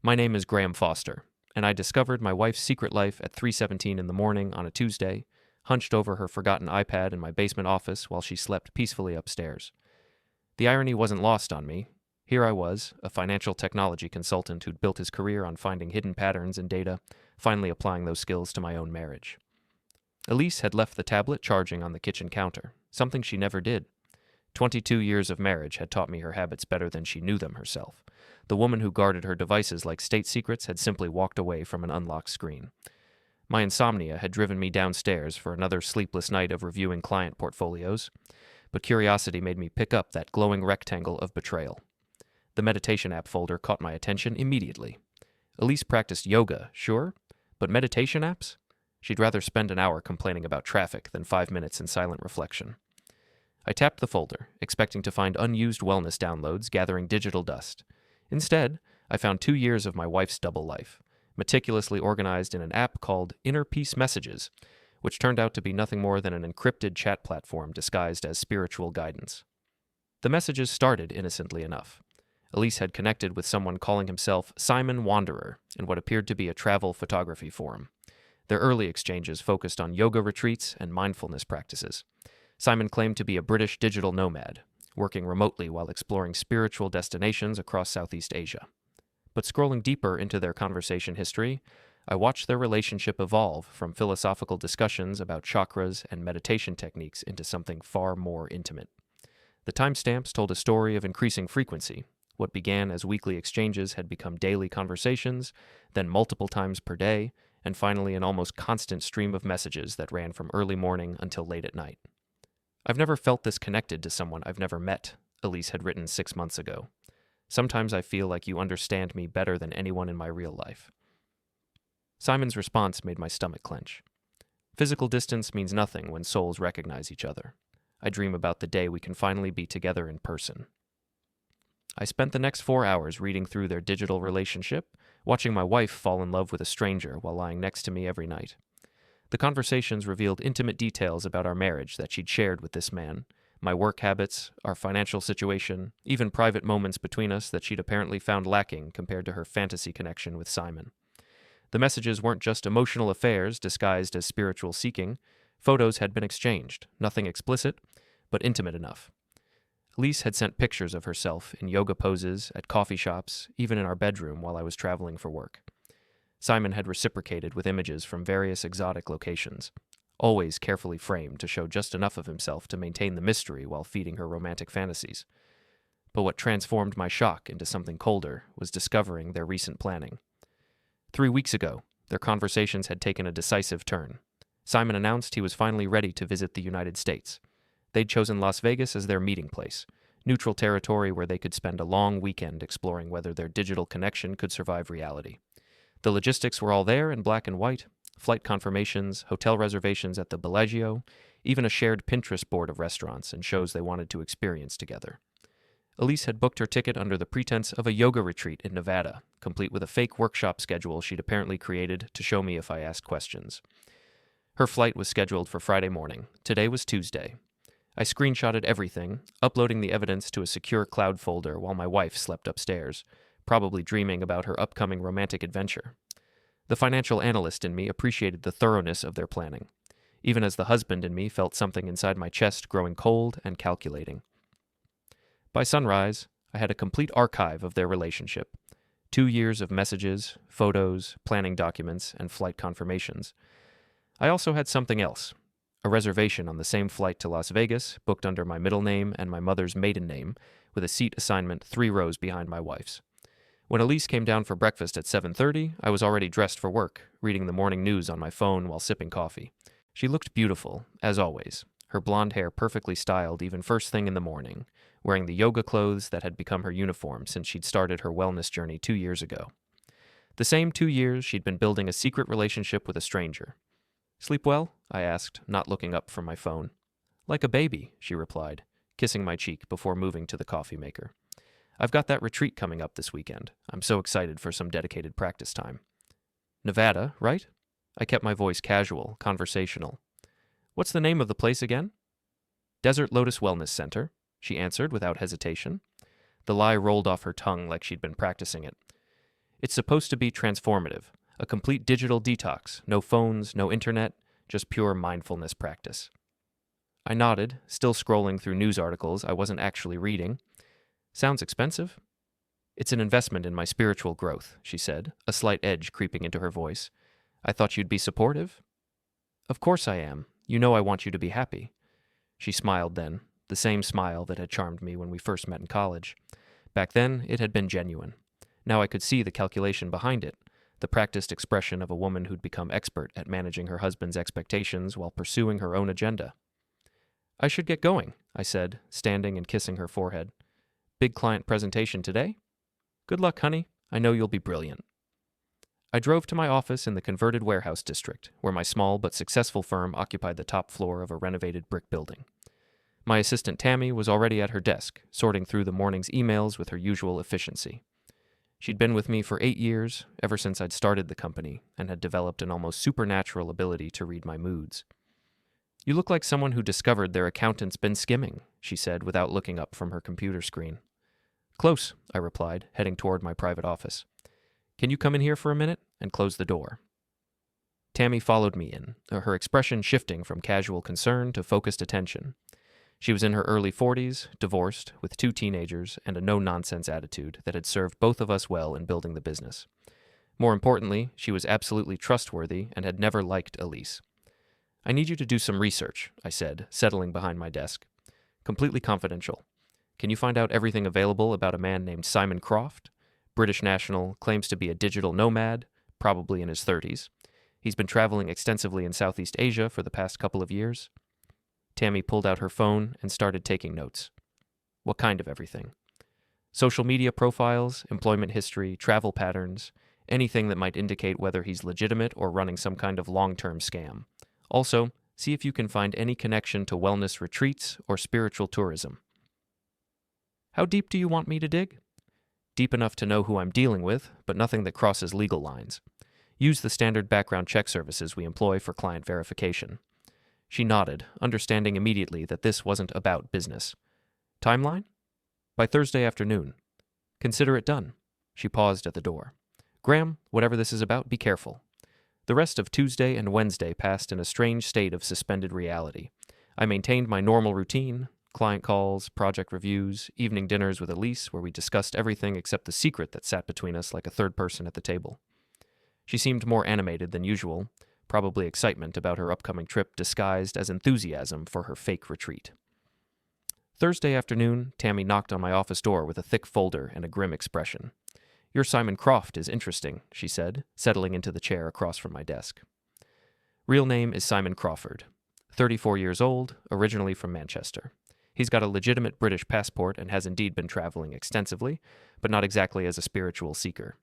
My name is Graham Foster, and I discovered my wife's secret life at 3:17 in the morning on a Tuesday, hunched over her forgotten iPad in my basement office while she slept peacefully upstairs. The irony wasn't lost on me. Here I was, a financial technology consultant who'd built his career on finding hidden patterns in data, finally applying those skills to my own marriage. Elise had left the tablet charging on the kitchen counter, something she never did. 22 years of marriage had taught me her habits better than she knew them herself. The woman who guarded her devices like state secrets had simply walked away from an unlocked screen. My insomnia had driven me downstairs for another sleepless night of reviewing client portfolios, but curiosity made me pick up that glowing rectangle of betrayal. The meditation app folder caught my attention immediately. Elise practiced yoga, sure, but meditation apps? She'd rather spend an hour complaining about traffic than 5 minutes in silent reflection. I tapped the folder, expecting to find unused wellness downloads gathering digital dust. Instead, I found 2 years of my wife's double life, meticulously organized in an app called Inner Peace Messages, which turned out to be nothing more than an encrypted chat platform disguised as spiritual guidance. The messages started innocently enough. Elise had connected with someone calling himself Simon Wanderer in what appeared to be a travel photography forum. Their early exchanges focused on yoga retreats and mindfulness practices. Simon claimed to be a British digital nomad, working remotely while exploring spiritual destinations across Southeast Asia. But scrolling deeper into their conversation history, I watched their relationship evolve from philosophical discussions about chakras and meditation techniques into something far more intimate. The timestamps told a story of increasing frequency. What began as weekly exchanges had become daily conversations, then multiple times per day, and finally an almost constant stream of messages that ran from early morning until late at night. "I've never felt this connected to someone I've never met," Elise had written 6 months ago. "Sometimes I feel like you understand me better than anyone in my real life." Simon's response made my stomach clench. Physical distance means nothing when souls recognize each other. I dream about the day we can finally be together in person. I spent the next 4 hours reading through their digital relationship, watching my wife fall in love with a stranger while lying next to me every night. The conversations revealed intimate details about our marriage that she'd shared with this man, my work habits, our financial situation, even private moments between us that she'd apparently found lacking compared to her fantasy connection with Simon. The messages weren't just emotional affairs disguised as spiritual seeking. Photos had been exchanged, nothing explicit, but intimate enough. Elise had sent pictures of herself in yoga poses, at coffee shops, even in our bedroom while I was traveling for work. Simon had reciprocated with images from various exotic locations, always carefully framed to show just enough of himself to maintain the mystery while feeding her romantic fantasies. But what transformed my shock into something colder was discovering their recent planning. 3 weeks ago, their conversations had taken a decisive turn. Simon announced he was finally ready to visit the United States. They'd chosen Las Vegas as their meeting place, neutral territory where they could spend a long weekend exploring whether their digital connection could survive reality. The logistics were all there in black and white: flight confirmations, hotel reservations at the Bellagio, even a shared Pinterest board of restaurants and shows they wanted to experience together. Elise had booked her ticket under the pretense of a yoga retreat in Nevada, complete with a fake workshop schedule she'd apparently created to show me if I asked questions. Her flight was scheduled for Friday morning. Today was Tuesday. I screenshotted everything, uploading the evidence to a secure cloud folder while my wife slept upstairs, probably dreaming about her upcoming romantic adventure. The financial analyst in me appreciated the thoroughness of their planning, even as the husband in me felt something inside my chest growing cold and calculating. By sunrise, I had a complete archive of their relationship. 2 years of messages, photos, planning documents, and flight confirmations. I also had something else. A reservation on the same flight to Las Vegas, booked under my middle name and my mother's maiden name, with a seat assignment 3 rows behind my wife's. When Elise came down for breakfast at 7:30, I was already dressed for work, reading the morning news on my phone while sipping coffee. She looked beautiful, as always, her blonde hair perfectly styled even first thing in the morning, wearing the yoga clothes that had become her uniform since she'd started her wellness journey 2 years ago. The same 2 years she'd been building a secret relationship with a stranger. "Sleep well?" I asked, not looking up from my phone. "Like a baby," she replied, kissing my cheek before moving to the coffee maker. "I've got that retreat coming up this weekend. I'm so excited for some dedicated practice time." "Nevada, right?" I kept my voice casual, conversational. "What's the name of the place again?" "Desert Lotus Wellness Center," she answered without hesitation. The lie rolled off her tongue like she'd been practicing it. It's supposed to be transformative, a complete digital detox, no phones, no internet, just pure mindfulness practice. I nodded, still scrolling through news articles I wasn't actually reading. Sounds expensive? It's an investment in my spiritual growth, she said, a slight edge creeping into her voice. I thought you'd be supportive? Of course I am. You know I want you to be happy. She smiled then, the same smile that had charmed me when we first met in college. Back then, it had been genuine. Now I could see the calculation behind it, the practiced expression of a woman who'd become expert at managing her husband's expectations while pursuing her own agenda. I should get going, I said, standing and kissing her forehead. Big client presentation today? Good luck, honey. I know you'll be brilliant. I drove to my office in the converted warehouse district, where my small but successful firm occupied the top floor of a renovated brick building. My assistant Tammy was already at her desk, sorting through the morning's emails with her usual efficiency. She'd been with me for 8 years, ever since I'd started the company, and had developed an almost supernatural ability to read my moods. You look like someone who discovered their accountant's been skimming, she said without looking up from her computer screen. Close, I replied, heading toward my private office. Can you come in here for a minute? And close the door. Tammy followed me in, her expression shifting from casual concern to focused attention. She was in her early 40s, divorced, with 2 teenagers, and a no-nonsense attitude that had served both of us well in building the business. More importantly, she was absolutely trustworthy and had never liked Elise. I need you to do some research, I said, settling behind my desk. Completely confidential. Can you find out everything available about a man named Simon Croft? British national, claims to be a digital nomad, probably in his 30s. He's been traveling extensively in Southeast Asia for the past couple of years. Tammy pulled out her phone and started taking notes. What kind of everything? Social media profiles, employment history, travel patterns, anything that might indicate whether he's legitimate or running some kind of long-term scam. Also, see if you can find any connection to wellness retreats or spiritual tourism. How deep do you want me to dig? Deep enough to know who I'm dealing with, but nothing that crosses legal lines. Use the standard background check services we employ for client verification. She nodded, understanding immediately that this wasn't about business. Timeline? By Thursday afternoon. Consider it done. She paused at the door. Graham, whatever this is about, be careful. The rest of Tuesday and Wednesday passed in a strange state of suspended reality. I maintained my normal routine, client calls, project reviews, evening dinners with Elise where we discussed everything except the secret that sat between us like a third person at the table. She seemed more animated than usual, probably excitement about her upcoming trip disguised as enthusiasm for her fake retreat. Thursday afternoon, Tammy knocked on my office door with a thick folder and a grim expression. Your Simon Croft is interesting, she said, settling into the chair across from my desk. Real name is Simon Crawford. 34 years old, originally from Manchester. He's got a legitimate British passport and has indeed been traveling extensively, but not exactly as a spiritual seeker.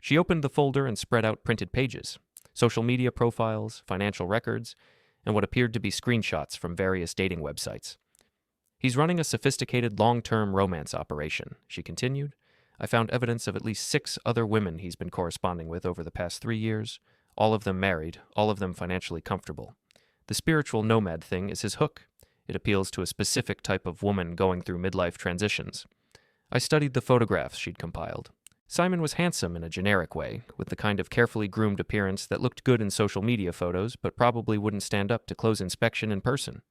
She opened the folder and spread out printed pages, social media profiles, financial records, and what appeared to be screenshots from various dating websites. He's running a sophisticated long-term romance operation, she continued. I found evidence of at least 6 other women he's been corresponding with over the past 3 years, all of them married, all of them financially comfortable. The spiritual nomad thing is his hook. It appeals to a specific type of woman going through midlife transitions. I studied the photographs she'd compiled. Simon was handsome in a generic way, with the kind of carefully groomed appearance that looked good in social media photos, but probably wouldn't stand up to close inspection in person.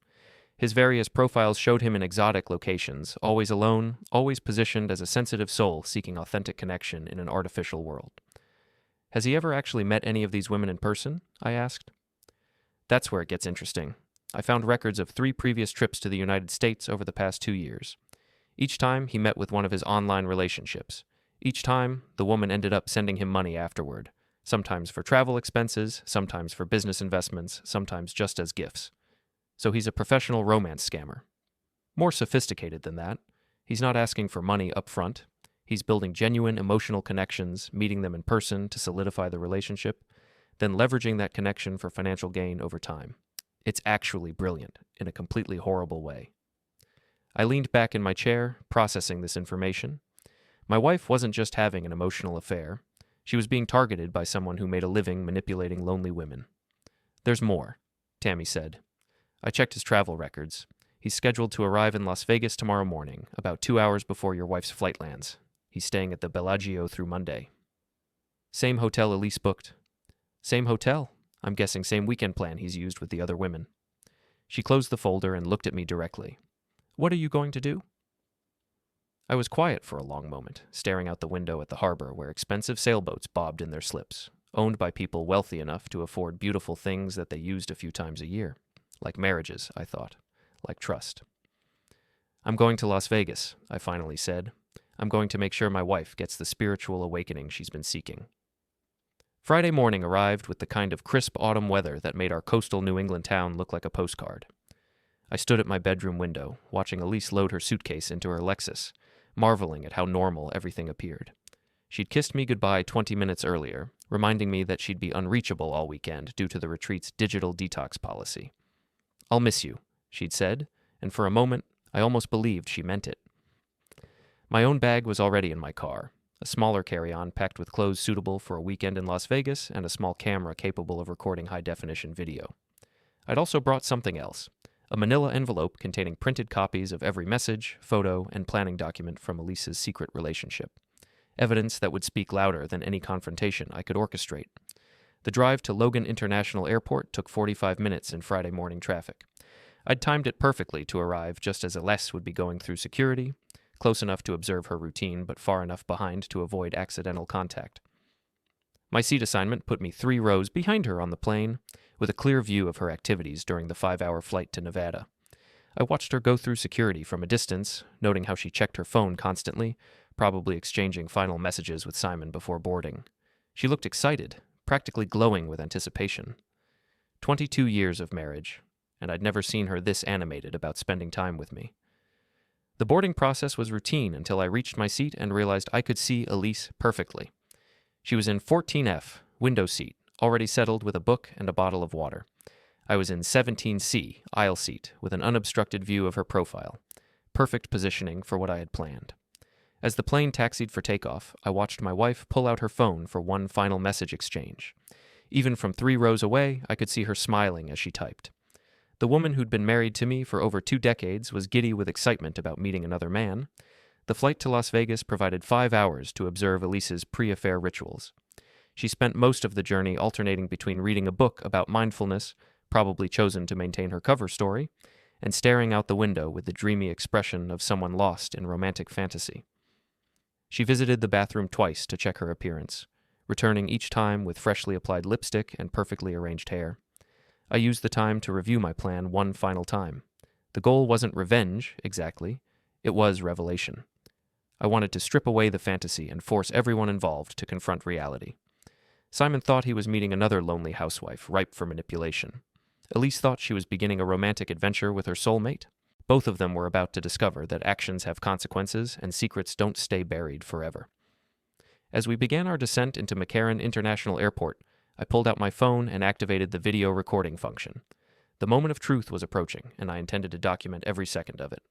His various profiles showed him in exotic locations, always alone, always positioned as a sensitive soul seeking authentic connection in an artificial world. Has he ever actually met any of these women in person? I asked. That's where it gets interesting. I found records of 3 previous trips to the United States over the past 2 years. Each time, he met with one of his online relationships. Each time, the woman ended up sending him money afterward, sometimes for travel expenses, sometimes for business investments, sometimes just as gifts. So he's a professional romance scammer. More sophisticated than that. He's not asking for money up front. He's building genuine emotional connections, meeting them in person to solidify the relationship, then leveraging that connection for financial gain over time. It's actually brilliant, in a completely horrible way. I leaned back in my chair, processing this information. My wife wasn't just having an emotional affair. She was being targeted by someone who made a living manipulating lonely women. There's more, Tammy said. I checked his travel records. He's scheduled to arrive in Las Vegas tomorrow morning, about 2 hours before your wife's flight lands. He's staying at the Bellagio through Monday. Same hotel Elise booked. Same hotel. I'm guessing same weekend plan he's used with the other women. She closed the folder and looked at me directly. What are you going to do? I was quiet for a long moment, staring out the window at the harbor where expensive sailboats bobbed in their slips, owned by people wealthy enough to afford beautiful things that they used a few times a year. Like marriages, I thought. Like trust. I'm going to Las Vegas, I finally said. I'm going to make sure my wife gets the spiritual awakening she's been seeking. Friday morning arrived with the kind of crisp autumn weather that made our coastal New England town look like a postcard. I stood at my bedroom window, watching Elise load her suitcase into her Lexus, marveling at how normal everything appeared. She'd kissed me goodbye 20 minutes earlier, reminding me that she'd be unreachable all weekend due to the retreat's digital detox policy. I'll miss you, she'd said, and for a moment, I almost believed she meant it. My own bag was already in my car, a smaller carry-on packed with clothes suitable for a weekend in Las Vegas and a small camera capable of recording high-definition video. I'd also brought something else, a manila envelope containing printed copies of every message, photo, and planning document from Elise's secret relationship. Evidence that would speak louder than any confrontation I could orchestrate. The drive to Logan International Airport took 45 minutes in Friday morning traffic. I'd timed it perfectly to arrive just as Elise would be going through security, close enough to observe her routine but far enough behind to avoid accidental contact. My seat assignment put me 3 rows behind her on the plane, with a clear view of her activities during the 5-hour flight to Nevada. I watched her go through security from a distance, noting how she checked her phone constantly, probably exchanging final messages with Simon before boarding. She looked excited, practically glowing with anticipation. 22 years of marriage, and I'd never seen her this animated about spending time with me. The boarding process was routine until I reached my seat and realized I could see Elise perfectly. She was in 14F, window seat, already settled with a book and a bottle of water. I was in 17C, aisle seat, with an unobstructed view of her profile. Perfect positioning for what I had planned. As the plane taxied for takeoff, I watched my wife pull out her phone for one final message exchange. Even from 3 rows away, I could see her smiling as she typed. The woman who'd been married to me for over 2 decades was giddy with excitement about meeting another man. The flight to Las Vegas provided 5 hours to observe Elise's pre-affair rituals. She spent most of the journey alternating between reading a book about mindfulness, probably chosen to maintain her cover story, and staring out the window with the dreamy expression of someone lost in romantic fantasy. She visited the bathroom twice to check her appearance, returning each time with freshly applied lipstick and perfectly arranged hair. I used the time to review my plan one final time. The goal wasn't revenge, exactly. It was revelation. I wanted to strip away the fantasy and force everyone involved to confront reality. Simon thought he was meeting another lonely housewife, ripe for manipulation. Elise thought she was beginning a romantic adventure with her soulmate. Both of them were about to discover that actions have consequences and secrets don't stay buried forever. As we began our descent into McCarran International Airport, I pulled out my phone and activated the video recording function. The moment of truth was approaching, and I intended to document every second of it.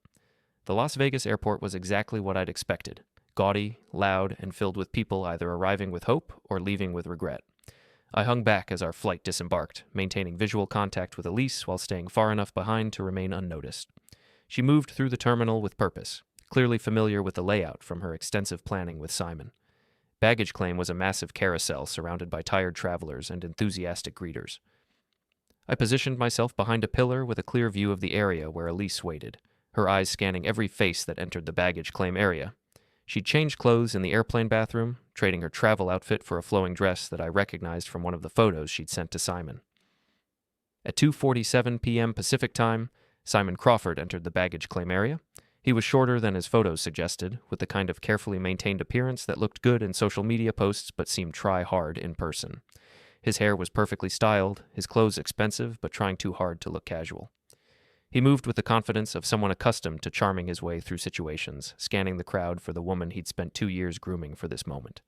The Las Vegas airport was exactly what I'd expected. Gaudy, loud, and filled with people either arriving with hope or leaving with regret. I hung back as our flight disembarked, maintaining visual contact with Elise while staying far enough behind to remain unnoticed. She moved through the terminal with purpose, clearly familiar with the layout from her extensive planning with Simon. Baggage claim was a massive carousel surrounded by tired travelers and enthusiastic greeters. I positioned myself behind a pillar with a clear view of the area where Elise waited, her eyes scanning every face that entered the baggage claim area. She'd changed clothes in the airplane bathroom, trading her travel outfit for a flowing dress that I recognized from one of the photos she'd sent to Simon. At 2:47 p.m. Pacific time, Simon Crawford entered the baggage claim area. He was shorter than his photos suggested, with the kind of carefully maintained appearance that looked good in social media posts but seemed try-hard in person. His hair was perfectly styled, his clothes expensive but trying too hard to look casual. He moved with the confidence of someone accustomed to charming his way through situations, scanning the crowd for the woman he'd spent 2 years grooming for this moment.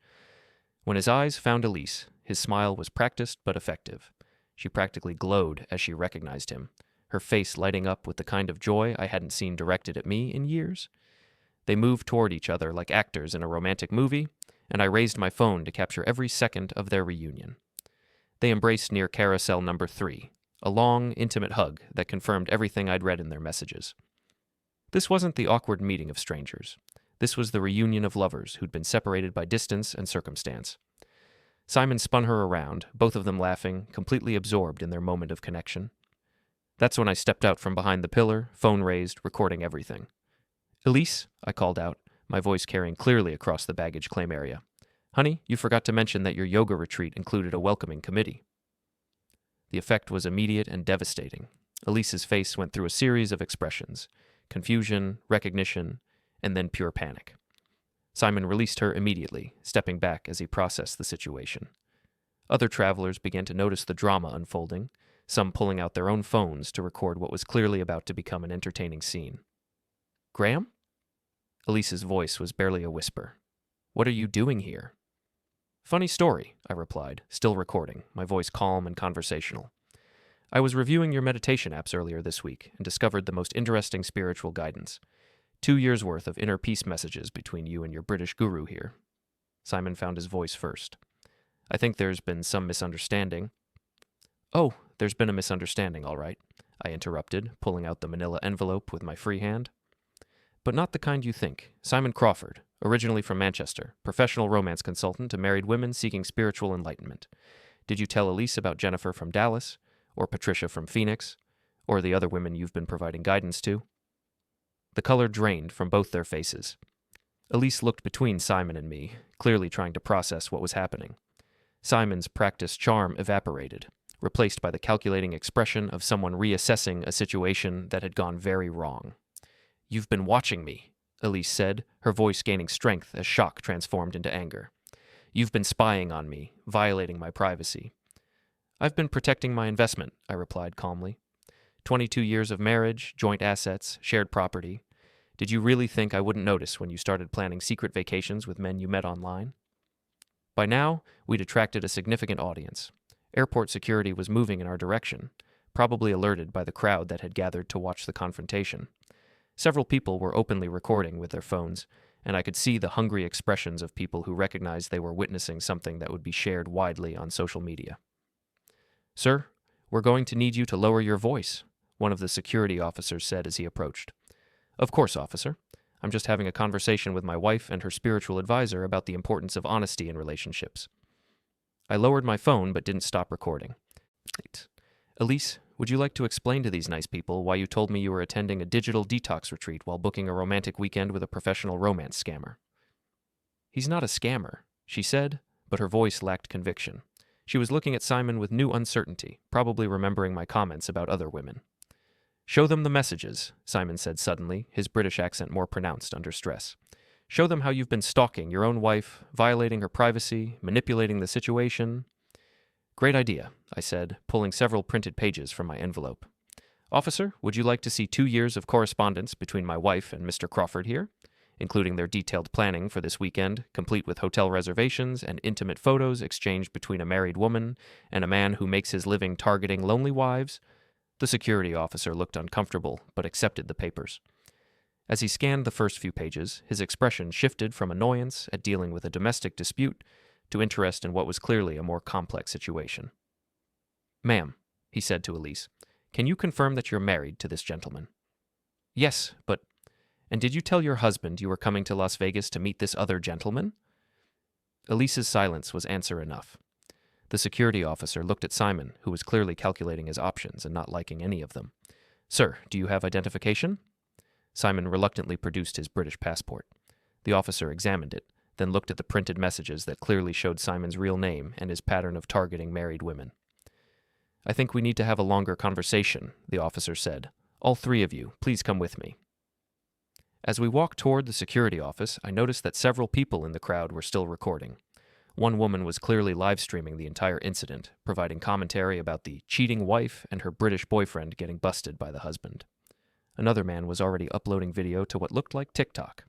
When his eyes found Elise, his smile was practiced but effective. She practically glowed as she recognized him, her face lighting up with the kind of joy I hadn't seen directed at me in years. They moved toward each other like actors in a romantic movie, and I raised my phone to capture every second of their reunion. They embraced near carousel number 3, a long, intimate hug that confirmed everything I'd read in their messages. This wasn't the awkward meeting of strangers. This was the reunion of lovers who'd been separated by distance and circumstance. Simon spun her around, both of them laughing, completely absorbed in their moment of connection. That's when I stepped out from behind the pillar, phone raised, recording everything. "Elise," I called out, my voice carrying clearly across the baggage claim area. "Honey, you forgot to mention that your yoga retreat included a welcoming committee." The effect was immediate and devastating. Elise's face went through a series of expressions: confusion, recognition, and then pure panic. Simon released her immediately, stepping back as he processed the situation. Other travelers began to notice the drama unfolding, some pulling out their own phones to record what was clearly about to become an entertaining scene. "Graham?" Elise's voice was barely a whisper. "What are you doing here?" "Funny story," I replied, still recording, my voice calm and conversational. "I was reviewing your meditation apps earlier this week and discovered the most interesting spiritual guidance. 2 years' worth of inner peace messages between you and your British guru here." Simon found his voice first. "I think there's been some misunderstanding." "Oh, there's been a misunderstanding, all right," I interrupted, pulling out the manila envelope with my free hand. "But not the kind you think. Simon Crawford, originally from Manchester, professional romance consultant to married women seeking spiritual enlightenment. Did you tell Elise about Jennifer from Dallas, or Patricia from Phoenix, or the other women you've been providing guidance to?" The color drained from both their faces. Elise looked between Simon and me, clearly trying to process what was happening. Simon's practiced charm evaporated, replaced by the calculating expression of someone reassessing a situation that had gone very wrong. "You've been watching me," Elise said, her voice gaining strength as shock transformed into anger. "You've been spying on me, violating my privacy." "I've been protecting my investment," I replied calmly. 22 years of marriage, joint assets, shared property. Did you really think I wouldn't notice when you started planning secret vacations with men you met online?" By now, we'd attracted a significant audience. Airport security was moving in our direction, probably alerted by the crowd that had gathered to watch the confrontation. Several people were openly recording with their phones, and I could see the hungry expressions of people who recognized they were witnessing something that would be shared widely on social media. "Sir, we're going to need you to lower your voice," one of the security officers said as he approached. "Of course, officer. I'm just having a conversation with my wife and her spiritual advisor about the importance of honesty in relationships." I lowered my phone but didn't stop recording. "Elise, would you like to explain to these nice people why you told me you were attending a digital detox retreat while booking a romantic weekend with a professional romance scammer?" "He's not a scammer," she said, but her voice lacked conviction. She was looking at Simon with new uncertainty, probably remembering my comments about other women. "Show them the messages," Simon said suddenly, his British accent more pronounced under stress. "Show them how you've been stalking your own wife, violating her privacy, manipulating the situation." "Great idea," I said, pulling several printed pages from my envelope. "Officer, would you like to see 2 years of correspondence between my wife and Mr. Crawford here, including their detailed planning for this weekend, complete with hotel reservations and intimate photos exchanged between a married woman and a man who makes his living targeting lonely wives?" The security officer looked uncomfortable, but accepted the papers. As he scanned the first few pages, his expression shifted from annoyance at dealing with a domestic dispute to interest in what was clearly a more complex situation. "Ma'am," he said to Elise, "can you confirm that you're married to this gentleman?" "Yes, but—" "And did you tell your husband you were coming to Las Vegas to meet this other gentleman?" Elise's silence was answer enough. The security officer looked at Simon, who was clearly calculating his options and not liking any of them. "Sir, do you have identification?" Simon reluctantly produced his British passport. The officer examined it, then looked at the printed messages that clearly showed Simon's real name and his pattern of targeting married women. "I think we need to have a longer conversation," the officer said. "All 3 of you, please come with me." As we walked toward the security office, I noticed that several people in the crowd were still recording. One woman was clearly live-streaming the entire incident, providing commentary about the cheating wife and her British boyfriend getting busted by the husband. Another man was already uploading video to what looked like TikTok.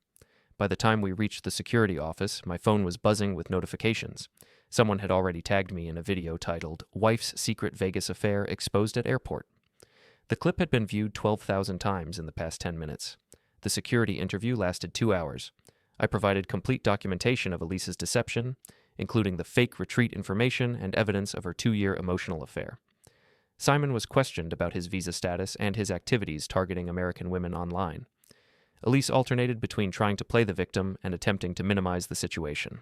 By the time we reached the security office, my phone was buzzing with notifications. Someone had already tagged me in a video titled, "Wife's Secret Vegas Affair Exposed at Airport." The clip had been viewed 12,000 times in the past 10 minutes. The security interview lasted 2 hours. I provided complete documentation of Elise's deception, including the fake retreat information and evidence of her 2-year emotional affair. Simon was questioned about his visa status and his activities targeting American women online. Elise alternated between trying to play the victim and attempting to minimize the situation.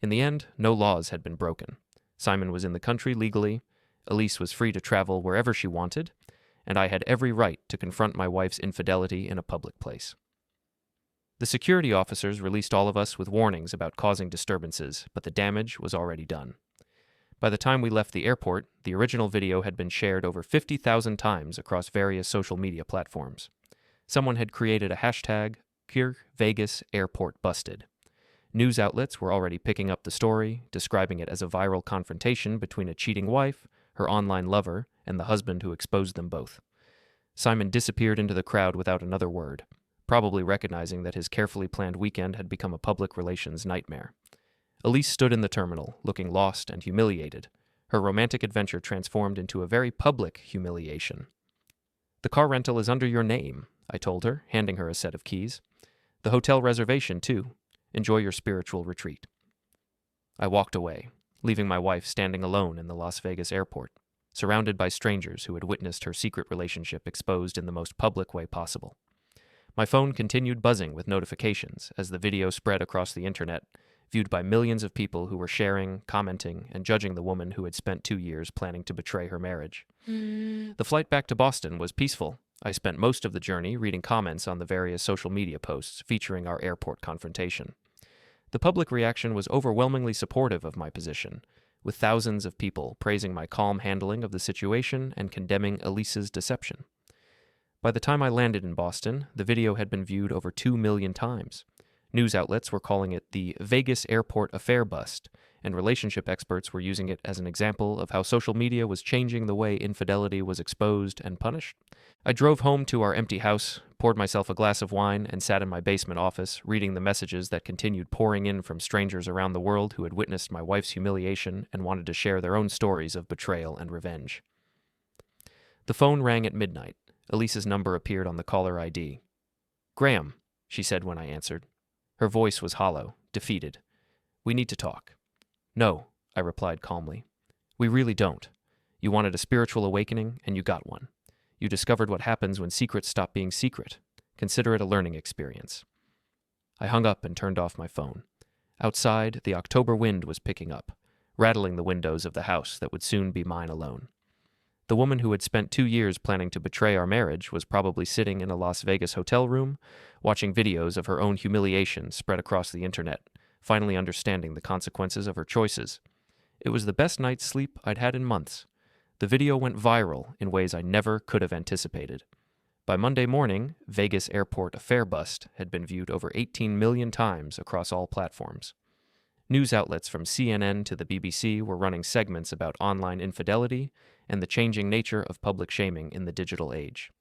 In the end, no laws had been broken. Simon was in the country legally, Elise was free to travel wherever she wanted, and I had every right to confront my wife's infidelity in a public place. The security officers released all of us with warnings about causing disturbances, but the damage was already done. By the time we left the airport, the original video had been shared over 50,000 times across various social media platforms. Someone had created a hashtag, #KirVegasAirportBusted. News outlets were already picking up the story, describing it as a viral confrontation between a cheating wife, her online lover, and the husband who exposed them both. Simon disappeared into the crowd without another word, probably recognizing that his carefully planned weekend had become a public relations nightmare. Elise stood in the terminal, looking lost and humiliated. Her romantic adventure transformed into a very public humiliation. "The car rental is under your name," I told her, handing her a set of keys. "The hotel reservation, too. Enjoy your spiritual retreat." I walked away, leaving my wife standing alone in the Las Vegas airport, surrounded by strangers who had witnessed her secret relationship exposed in the most public way possible. My phone continued buzzing with notifications as the video spread across the internet, viewed by millions of people who were sharing, commenting, and judging the woman who had spent 2 years planning to betray her marriage. The flight back to Boston was peaceful. I spent most of the journey reading comments on the various social media posts featuring our airport confrontation. The public reaction was overwhelmingly supportive of my position, with thousands of people praising my calm handling of the situation and condemning Elise's deception. By the time I landed in Boston, the video had been viewed over 2 million times. News outlets were calling it the Vegas Airport Affair Bust, and relationship experts were using it as an example of how social media was changing the way infidelity was exposed and punished. I drove home to our empty house, poured myself a glass of wine, and sat in my basement office, reading the messages that continued pouring in from strangers around the world who had witnessed my wife's humiliation and wanted to share their own stories of betrayal and revenge. The phone rang at midnight. Elise's number appeared on the caller ID. "Graham," she said when I answered. Her voice was hollow, defeated. "We need to talk." "No," I replied calmly. "We really don't. You wanted a spiritual awakening, and you got one. You discovered what happens when secrets stop being secret. Consider it a learning experience." I hung up and turned off my phone. Outside, the October wind was picking up, rattling the windows of the house that would soon be mine alone. The woman who had spent 2 years planning to betray our marriage was probably sitting in a Las Vegas hotel room, watching videos of her own humiliation spread across the internet, finally understanding the consequences of her choices. It was the best night's sleep I'd had in months. The video went viral in ways I never could have anticipated. By Monday morning, Vegas Airport Affair Bust had been viewed over 18 million times across all platforms. News outlets from CNN to the BBC were running segments about online infidelity and the changing nature of public shaming in the digital age.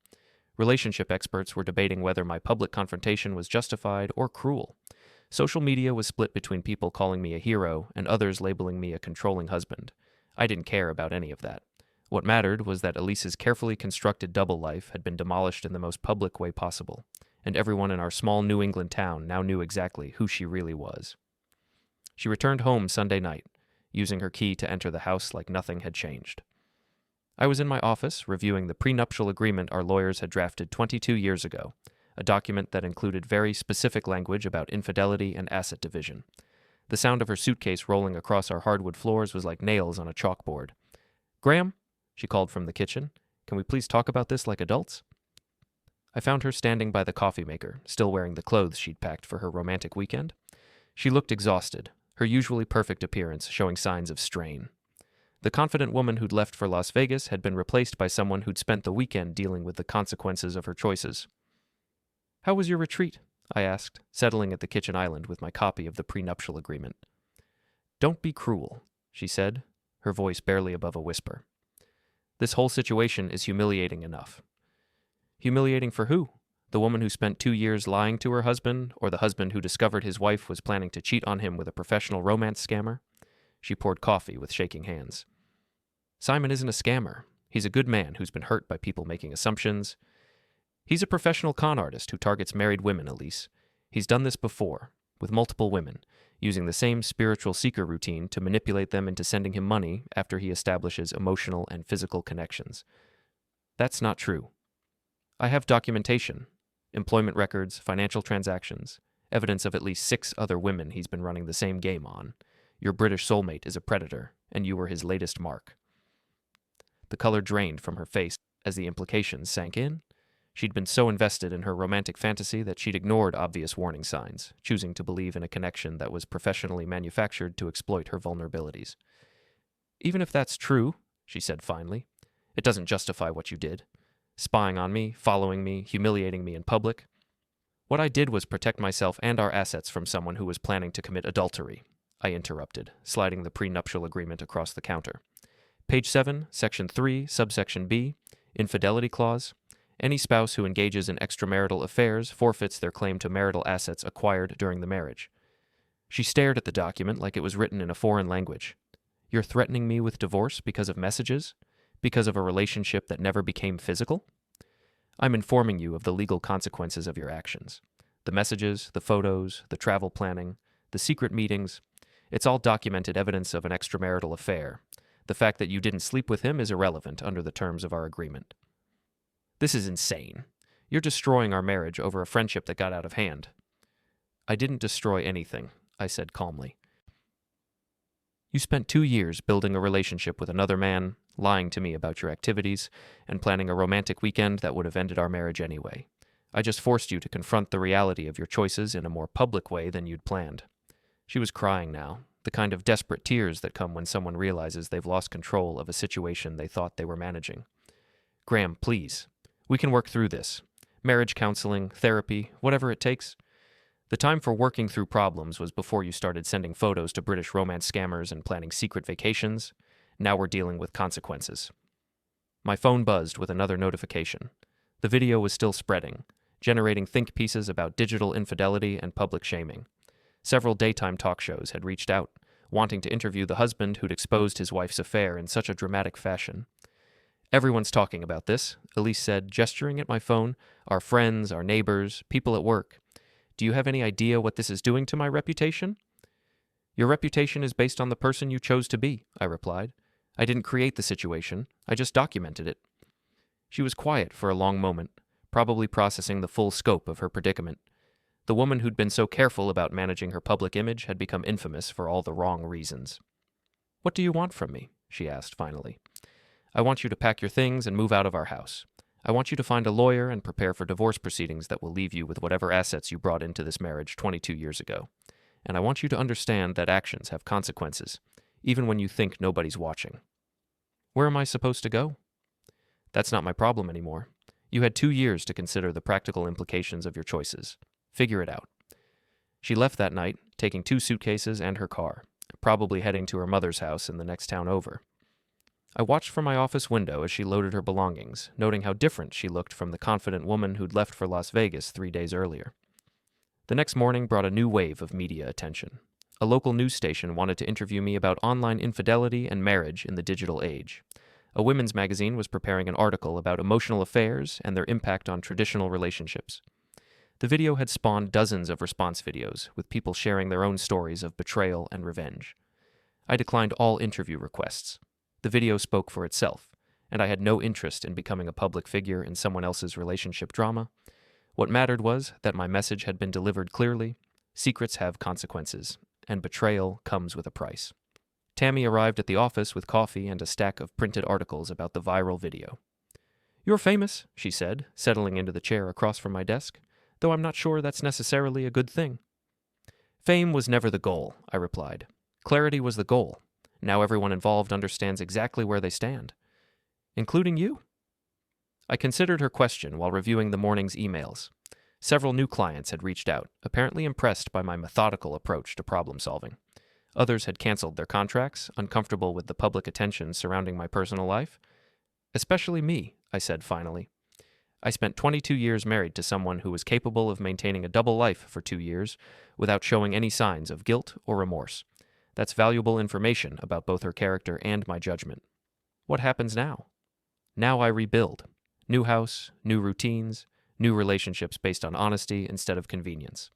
Relationship experts were debating whether my public confrontation was justified or cruel. Social media was split between people calling me a hero and others labeling me a controlling husband. I didn't care about any of that. What mattered was that Elise's carefully constructed double life had been demolished in the most public way possible, and everyone in our small New England town now knew exactly who she really was. She returned home Sunday night, using her key to enter the house like nothing had changed. I was in my office reviewing the prenuptial agreement our lawyers had drafted 22 years ago, a document that included very specific language about infidelity and asset division. The sound of her suitcase rolling across our hardwood floors was like nails on a chalkboard. "Graham," she called from the kitchen, "can we please talk about this like adults?" I found her standing by the coffee maker, still wearing the clothes she'd packed for her romantic weekend. She looked exhausted, her usually perfect appearance showing signs of strain. The confident woman who'd left for Las Vegas had been replaced by someone who'd spent the weekend dealing with the consequences of her choices. "How was your retreat?" I asked, settling at the kitchen island with my copy of the prenuptial agreement. "Don't be cruel," she said, her voice barely above a whisper. "This whole situation is humiliating enough." Humiliating for who? The woman who spent 2 years lying to her husband, or the husband who discovered his wife was planning to cheat on him with a professional romance scammer? She poured coffee with shaking hands. "Simon isn't a scammer. He's a good man who's been hurt by people making assumptions. He's a professional con artist who targets married women, Elise. He's done this before, with multiple women, using the same spiritual seeker routine to manipulate them into sending him money after he establishes emotional and physical connections. That's not true. I have documentation, employment records, financial transactions, evidence of at least 6 other women he's been running the same game on. Your British soulmate is a predator, and you were his latest mark. The color drained from her face as the implications sank in. She'd been so invested in her romantic fantasy that she'd ignored obvious warning signs, choosing to believe in a connection that was professionally manufactured to exploit her vulnerabilities. Even if that's true, she said finally, it doesn't justify what you did. Spying on me, following me, humiliating me in public. What I did was protect myself and our assets from someone who was planning to commit adultery, I interrupted, sliding the prenuptial agreement across the counter. Page 7, Section 3, Subsection B, Infidelity Clause. Any spouse who engages in extramarital affairs forfeits their claim to marital assets acquired during the marriage. She stared at the document like it was written in a foreign language. You're threatening me with divorce because of messages? Because of a relationship that never became physical? I'm informing you of the legal consequences of your actions. The messages, the photos, the travel planning, the secret meetings, it's all documented evidence of an extramarital affair. The fact that you didn't sleep with him is irrelevant under the terms of our agreement. This is insane. You're destroying our marriage over a friendship that got out of hand. I didn't destroy anything, I said calmly. You spent 2 years building a relationship with another man, lying to me about your activities, and planning a romantic weekend that would have ended our marriage anyway. I just forced you to confront the reality of your choices in a more public way than you'd planned. She was crying now, the kind of desperate tears that come when someone realizes they've lost control of a situation they thought they were managing. Graham, please. We can work through this. Marriage counseling, therapy, whatever it takes. The time for working through problems was before you started sending photos to British romance scammers and planning secret vacations. Now we're dealing with consequences. My phone buzzed with another notification. The video was still spreading, generating think pieces about digital infidelity and public shaming. Several daytime talk shows had reached out, wanting to interview the husband who'd exposed his wife's affair in such a dramatic fashion. Everyone's talking about this, Elise said, gesturing at my phone. Our friends, our neighbors, people at work. Do you have any idea what this is doing to my reputation? Your reputation is based on the person you chose to be, I replied. I didn't create the situation, I just documented it. She was quiet for a long moment, probably processing the full scope of her predicament. The woman who'd been so careful about managing her public image had become infamous for all the wrong reasons. What do you want from me? She asked finally. I want you to pack your things and move out of our house. I want you to find a lawyer and prepare for divorce proceedings that will leave you with whatever assets you brought into this marriage 22 years ago. And I want you to understand that actions have consequences, even when you think nobody's watching. Where am I supposed to go? That's not my problem anymore. You had 2 years to consider the practical implications of your choices. Figure it out. She left that night, taking 2 suitcases and her car, probably heading to her mother's house in the next town over. I watched from my office window as she loaded her belongings, noting how different she looked from the confident woman who'd left for Las Vegas 3 days earlier. The next morning brought a new wave of media attention. A local news station wanted to interview me about online infidelity and marriage in the digital age. A women's magazine was preparing an article about emotional affairs and their impact on traditional relationships. The video had spawned dozens of response videos, with people sharing their own stories of betrayal and revenge. I declined all interview requests. The video spoke for itself, and I had no interest in becoming a public figure in someone else's relationship drama. What mattered was that my message had been delivered clearly. Secrets have consequences, and betrayal comes with a price. Tammy arrived at the office with coffee and a stack of printed articles about the viral video. You're famous, she said, settling into the chair across from my desk, though I'm not sure that's necessarily a good thing. Fame was never the goal, I replied. Clarity was the goal. Now everyone involved understands exactly where they stand. Including you? I considered her question while reviewing the morning's emails. Several new clients had reached out, apparently impressed by my methodical approach to problem solving. Others had canceled their contracts, uncomfortable with the public attention surrounding my personal life. Especially me, I said finally. I spent 22 years married to someone who was capable of maintaining a double life for 2 years without showing any signs of guilt or remorse. That's valuable information about both her character and my judgment. What happens now? Now I rebuild. New house, new routines, new relationships based on honesty instead of convenience.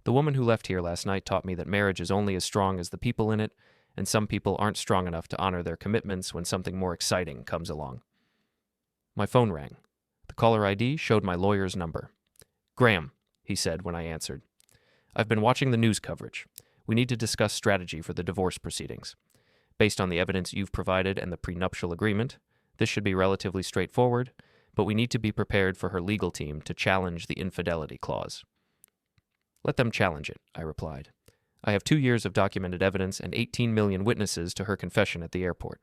The woman who left here last night taught me that marriage is only as strong as the people in it, and some people aren't strong enough to honor their commitments when something more exciting comes along. My phone rang. The caller ID showed my lawyer's number. Graham, he said when I answered. I've been watching the news coverage. We need to discuss strategy for the divorce proceedings. Based on the evidence you've provided and the prenuptial agreement, this should be relatively straightforward, but we need to be prepared for her legal team to challenge the infidelity clause. Let them challenge it, I replied. I have 2 years of documented evidence and 18 million witnesses to her confession at the airport.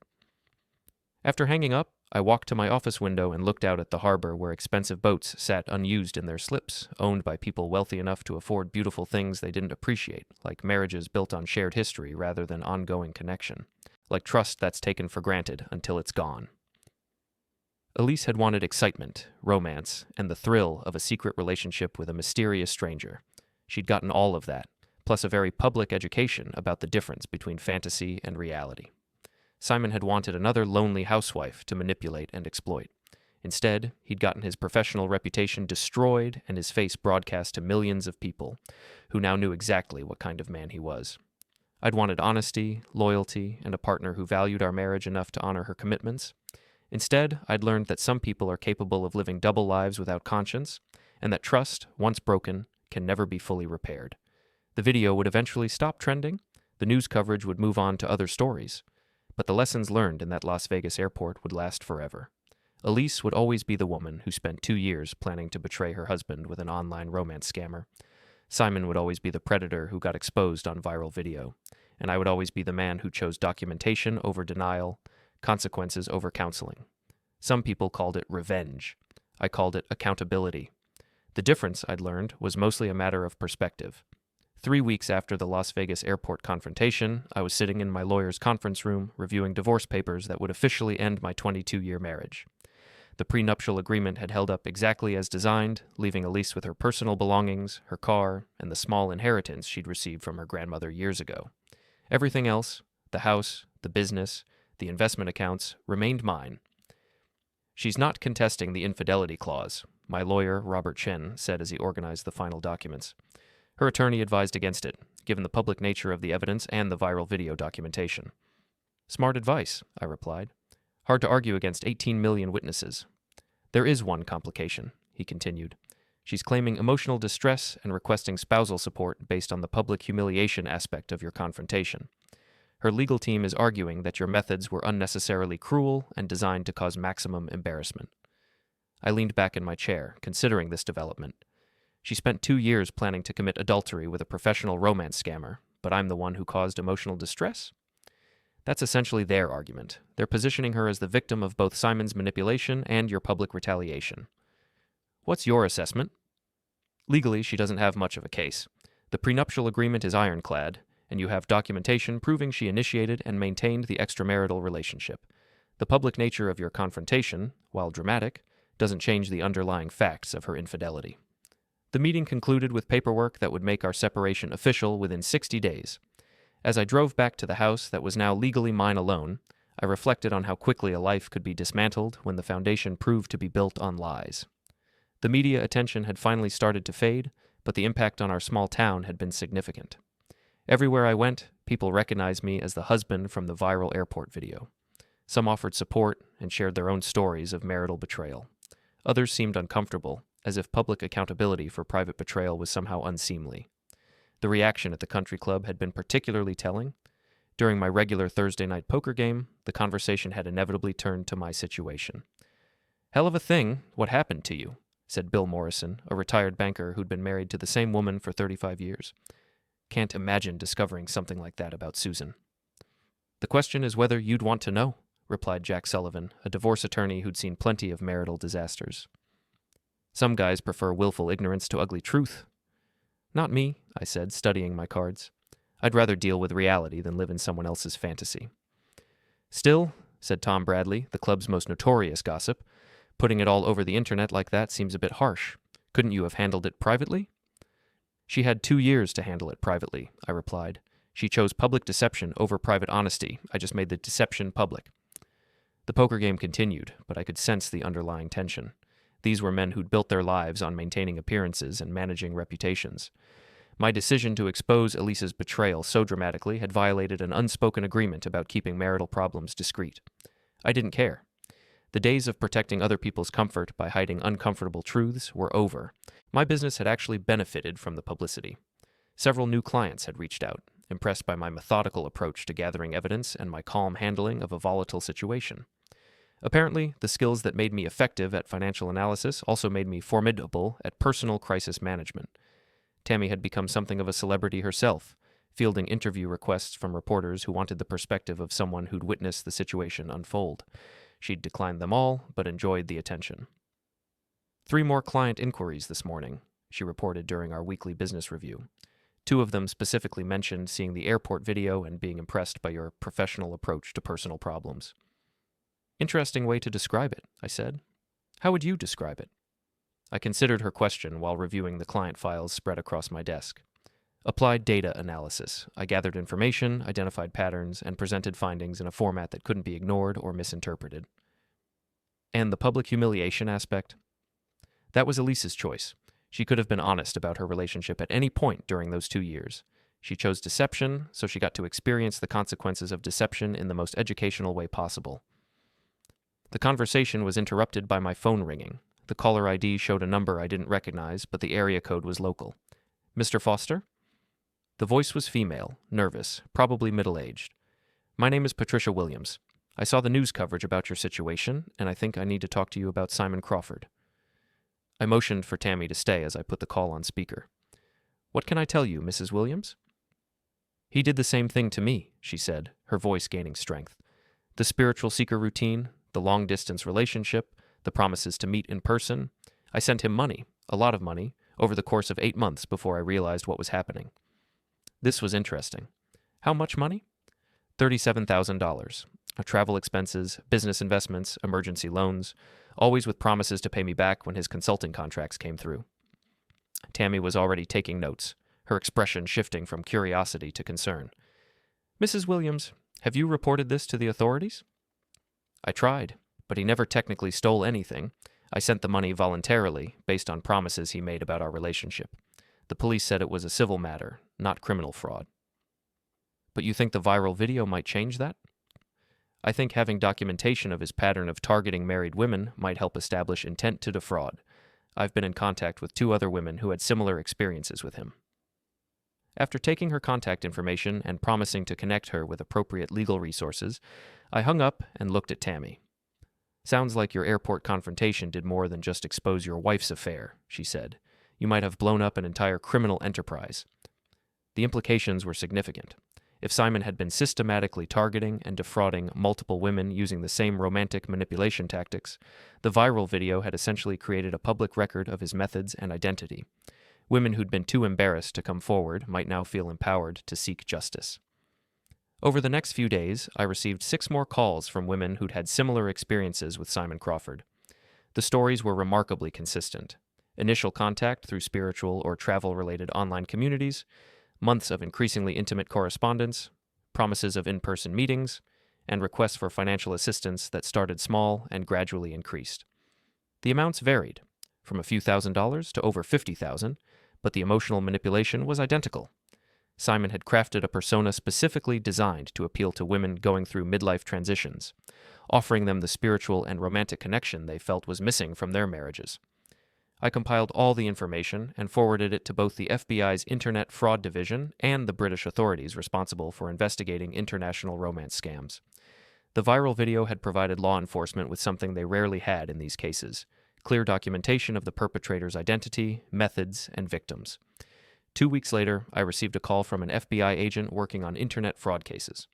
After hanging up, I walked to my office window and looked out at the harbor where expensive boats sat unused in their slips, owned by people wealthy enough to afford beautiful things they didn't appreciate, like marriages built on shared history rather than ongoing connection, like trust that's taken for granted until it's gone. Elise had wanted excitement, romance, and the thrill of a secret relationship with a mysterious stranger. She'd gotten all of that, plus a very public education about the difference between fantasy and reality. Simon had wanted another lonely housewife to manipulate and exploit. Instead, he'd gotten his professional reputation destroyed and his face broadcast to millions of people who now knew exactly what kind of man he was. I'd wanted honesty, loyalty, and a partner who valued our marriage enough to honor her commitments. Instead, I'd learned that some people are capable of living double lives without conscience, and that trust, once broken, can never be fully repaired. The video would eventually stop trending, the news coverage would move on to other stories, but the lessons learned in that Las Vegas airport would last forever. Elise would always be the woman who spent 2 years planning to betray her husband with an online romance scammer. Simon would always be the predator who got exposed on viral video, and I would always be the man who chose documentation over denial, consequences over counseling. Some people called it revenge. I called it accountability. The difference, I'd learned, was mostly a matter of perspective. 3 weeks after the Las Vegas airport confrontation, I was sitting in my lawyer's conference room reviewing divorce papers that would officially end my 22-year marriage. The prenuptial agreement had held up exactly as designed, leaving Elise with her personal belongings, her car, and the small inheritance she'd received from her grandmother years ago. Everything else, the house, the business, the investment accounts, remained mine. She's not contesting the infidelity clause, my lawyer, Robert Chen, said as he organized the final documents. Her attorney advised against it, given the public nature of the evidence and the viral video documentation. Smart advice, I replied. Hard to argue against 18 million witnesses. There is one complication, he continued. She's claiming emotional distress and requesting spousal support based on the public humiliation aspect of your confrontation. Her legal team is arguing that your methods were unnecessarily cruel and designed to cause maximum embarrassment. I leaned back in my chair, considering this development. She spent 2 years planning to commit adultery with a professional romance scammer, but I'm the one who caused emotional distress? That's essentially their argument. They're positioning her as the victim of both Simon's manipulation and your public retaliation. What's your assessment? Legally, she doesn't have much of a case. The prenuptial agreement is ironclad, and you have documentation proving she initiated and maintained the extramarital relationship. The public nature of your confrontation, while dramatic, doesn't change the underlying facts of her infidelity. The meeting concluded with paperwork that would make our separation official within 60 days. As I drove back to the house that was now legally mine alone, I reflected on how quickly a life could be dismantled when the foundation proved to be built on lies. The media attention had finally started to fade, but the impact on our small town had been significant. Everywhere I went, people recognized me as the husband from the viral airport video. Some offered support and shared their own stories of marital betrayal. Others seemed uncomfortable, as if public accountability for private betrayal was somehow unseemly. The reaction at the country club had been particularly telling. During my regular Thursday night poker game, the conversation had inevitably turned to my situation. "Hell of a thing, what happened to you?" said Bill Morrison, a retired banker who'd been married to the same woman for 35 years. "Can't imagine discovering something like that about Susan." "The question is whether you'd want to know," replied Jack Sullivan, a divorce attorney who'd seen plenty of marital disasters. "Some guys prefer willful ignorance to ugly truth." "Not me," I said, studying my cards. "I'd rather deal with reality than live in someone else's fantasy." "Still," said Tom Bradley, the club's most notorious gossip, "putting it all over the internet like that seems a bit harsh. Couldn't you have handled it privately?" "She had 2 years to handle it privately," I replied. "She chose public deception over private honesty. I just made the deception public." The poker game continued, but I could sense the underlying tension. These were men who'd built their lives on maintaining appearances and managing reputations. My decision to expose Elise's betrayal so dramatically had violated an unspoken agreement about keeping marital problems discreet. I didn't care. The days of protecting other people's comfort by hiding uncomfortable truths were over. My business had actually benefited from the publicity. Several new clients had reached out, impressed by my methodical approach to gathering evidence and my calm handling of a volatile situation. Apparently, the skills that made me effective at financial analysis also made me formidable at personal crisis management. Tammy had become something of a celebrity herself, fielding interview requests from reporters who wanted the perspective of someone who'd witnessed the situation unfold. She'd declined them all, but enjoyed the attention. 3 more client inquiries this morning, she reported during our weekly business review. 2 of them specifically mentioned seeing the airport video and being impressed by your professional approach to personal problems. Interesting way to describe it, I said. How would you describe it? I considered her question while reviewing the client files spread across my desk. Applied data analysis. I gathered information, identified patterns, and presented findings in a format that couldn't be ignored or misinterpreted. And the public humiliation aspect? That was Elise's choice. She could have been honest about her relationship at any point during those 2 years. She chose deception, so she got to experience the consequences of deception in the most educational way possible. The conversation was interrupted by my phone ringing. The caller ID showed a number I didn't recognize, but the area code was local. Mr. Foster? The voice was female, nervous, probably middle-aged. My name is Patricia Williams. I saw the news coverage about your situation, and I think I need to talk to you about Simon Crawford. I motioned for Tammy to stay as I put the call on speaker. What can I tell you, Mrs. Williams? He did the same thing to me, she said, her voice gaining strength. The spiritual seeker routine, the long-distance relationship, the promises to meet in person. I sent him money, a lot of money, over the course of 8 months before I realized what was happening. This was interesting. How much money? $37,000. Travel expenses, business investments, emergency loans, always with promises to pay me back when his consulting contracts came through. Tammy was already taking notes, her expression shifting from curiosity to concern. Mrs. Williams, have you reported this to the authorities? I tried, but he never technically stole anything. I sent the money voluntarily, based on promises he made about our relationship. The police said it was a civil matter, not criminal fraud. But you think the viral video might change that? I think having documentation of his pattern of targeting married women might help establish intent to defraud. I've been in contact with 2 other women who had similar experiences with him. After taking her contact information and promising to connect her with appropriate legal resources, I hung up and looked at Tammy. Sounds like your airport confrontation did more than just expose your wife's affair, she said. You might have blown up an entire criminal enterprise. The implications were significant. If Simon had been systematically targeting and defrauding multiple women using the same romantic manipulation tactics, the viral video had essentially created a public record of his methods and identity. Women who'd been too embarrassed to come forward might now feel empowered to seek justice. Over the next few days, I received 6 more calls from women who'd had similar experiences with Simon Crawford. The stories were remarkably consistent. Initial contact through spiritual or travel-related online communities, months of increasingly intimate correspondence, promises of in-person meetings, and requests for financial assistance that started small and gradually increased. The amounts varied, from a few $1,000s to over $50,000, but the emotional manipulation was identical. Simon had crafted a persona specifically designed to appeal to women going through midlife transitions, offering them the spiritual and romantic connection they felt was missing from their marriages. I compiled all the information and forwarded it to both the FBI's Internet Fraud Division and the British authorities responsible for investigating international romance scams. The viral video had provided law enforcement with something they rarely had in these cases: clear documentation of the perpetrator's identity, methods, and victims. 2 weeks later, I received a call from an FBI agent working on internet fraud cases.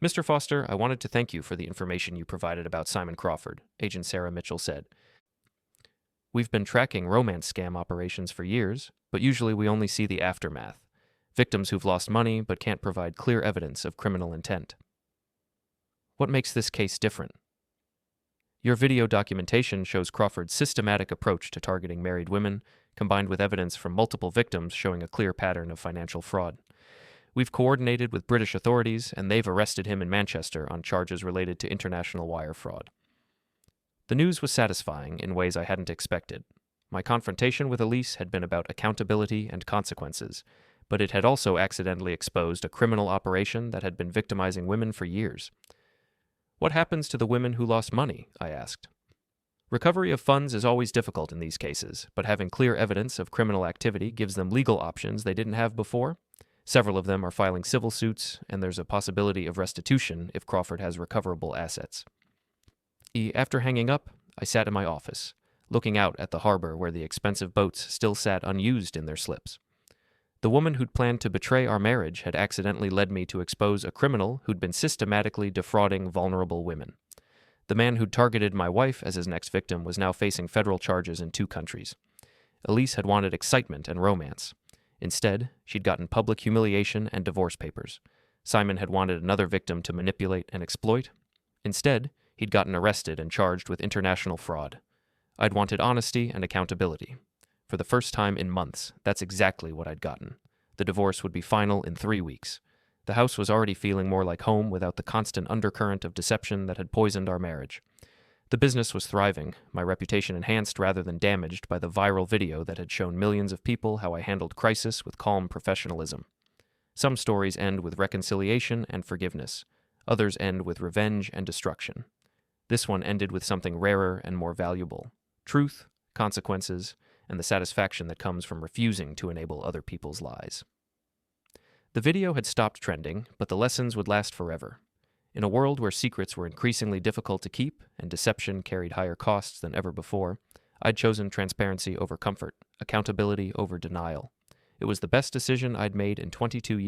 Mr. Foster, I wanted to thank you for the information you provided about Simon Crawford, Agent Sarah Mitchell said. We've been tracking romance scam operations for years, but usually we only see the aftermath. Victims who've lost money but can't provide clear evidence of criminal intent. What makes this case different? Your video documentation shows Crawford's systematic approach to targeting married women, combined with evidence from multiple victims showing a clear pattern of financial fraud. We've coordinated with British authorities, and they've arrested him in Manchester on charges related to international wire fraud. The news was satisfying in ways I hadn't expected. My confrontation with Elise had been about accountability and consequences, but it had also accidentally exposed a criminal operation that had been victimizing women for years. What happens to the women who lost money? I asked. Recovery of funds is always difficult in these cases, but having clear evidence of criminal activity gives them legal options they didn't have before. Several of them are filing civil suits, and there's a possibility of restitution if Crawford has recoverable assets. After hanging up, I sat in my office, looking out at the harbor where the expensive boats still sat unused in their slips. The woman who'd planned to betray our marriage had accidentally led me to expose a criminal who'd been systematically defrauding vulnerable women. The man who'd targeted my wife as his next victim was now facing federal charges in 2 countries. Elise had wanted excitement and romance. Instead, she'd gotten public humiliation and divorce papers. Simon had wanted another victim to manipulate and exploit. Instead, he'd gotten arrested and charged with international fraud. I'd wanted honesty and accountability. For the first time in months, that's exactly what I'd gotten. The divorce would be final in 3 weeks. The house was already feeling more like home without the constant undercurrent of deception that had poisoned our marriage. The business was thriving, my reputation enhanced rather than damaged by the viral video that had shown millions of people how I handled crisis with calm professionalism. Some stories end with reconciliation and forgiveness. Others end with revenge and destruction. This one ended with something rarer and more valuable: truth, consequences, and the satisfaction that comes from refusing to enable other people's lies. The video had stopped trending, but the lessons would last forever. In a world where secrets were increasingly difficult to keep and deception carried higher costs than ever before, I'd chosen transparency over comfort, accountability over denial. It was the best decision I'd made in 22 years.